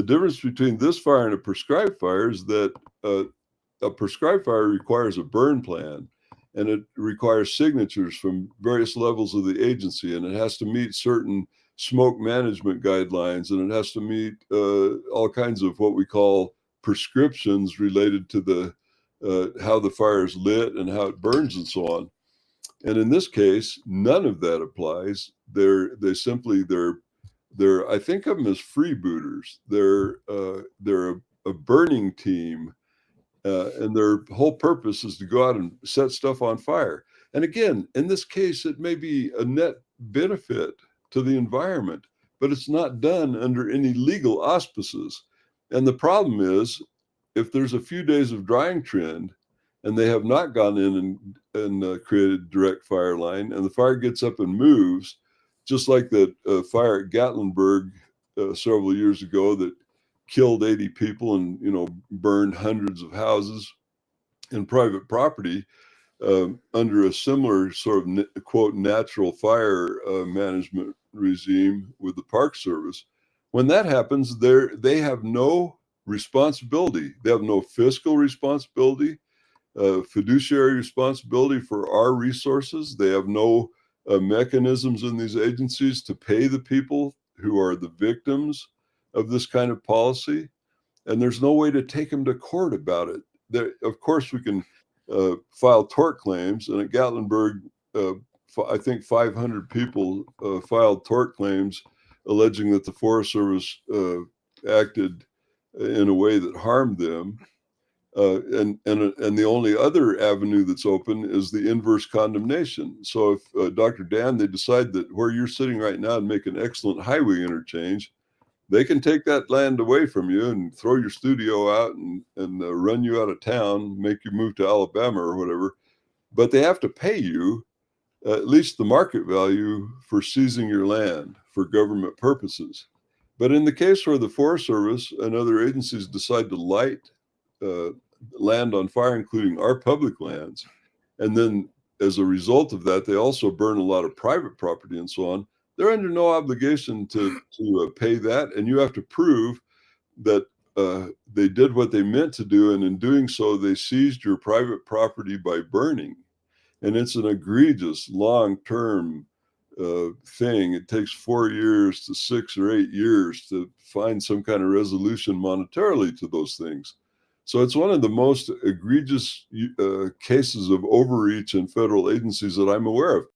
The difference between this fire and a prescribed fire is that a prescribed fire requires a burn plan, and it requires signatures from various levels of the agency, and it has to meet certain smoke management guidelines, and it has to meet all kinds of what we call prescriptions related to the how the fire is lit and how it burns and so on. And in this case, none of that applies. They're I think of them as freebooters. They're a burning team, and their whole purpose is to go out and set stuff on fire. And again, in this case, it may be a net benefit to the environment, but it's not done under any legal auspices. And the problem is, if there's a few days of drying trend, and they have not gone in and created direct fire line, and the fire gets up and moves, just like that fire at Gatlinburg several years ago that killed 80 people and burned hundreds of houses and private property under a similar sort of quote natural fire management regime with the Park Service. When that happens, they have no responsibility. They have no fiscal responsibility, fiduciary responsibility for our resources. They have no mechanisms in these agencies to pay the people who are the victims of this kind of policy. And there's no way to take them to court about it. Of course, we can file tort claims. And at Gatlinburg, I think 500 people filed tort claims alleging that the Forest Service acted in a way that harmed them. And the only other avenue that's open is the inverse condemnation. So if Dr. Dan, they decide that where you're sitting right now and make an excellent highway interchange, they can take that land away from you and throw your studio out and run you out of town, make you move to Alabama or whatever. But they have to pay you at least the market value for seizing your land for government purposes. But in the case where the Forest Service and other agencies decide to light land on fire, including our public lands, and then as a result of that, they also burn a lot of private property and so on, they're under no obligation to pay that. And you have to prove that they did what they meant to do. And in doing so, they seized your private property by burning. And it's an egregious long-term thing. It takes 4 years to 6 or 8 years to find some kind of resolution monetarily to those things. So it's one of the most egregious cases of overreach in federal agencies that I'm aware of.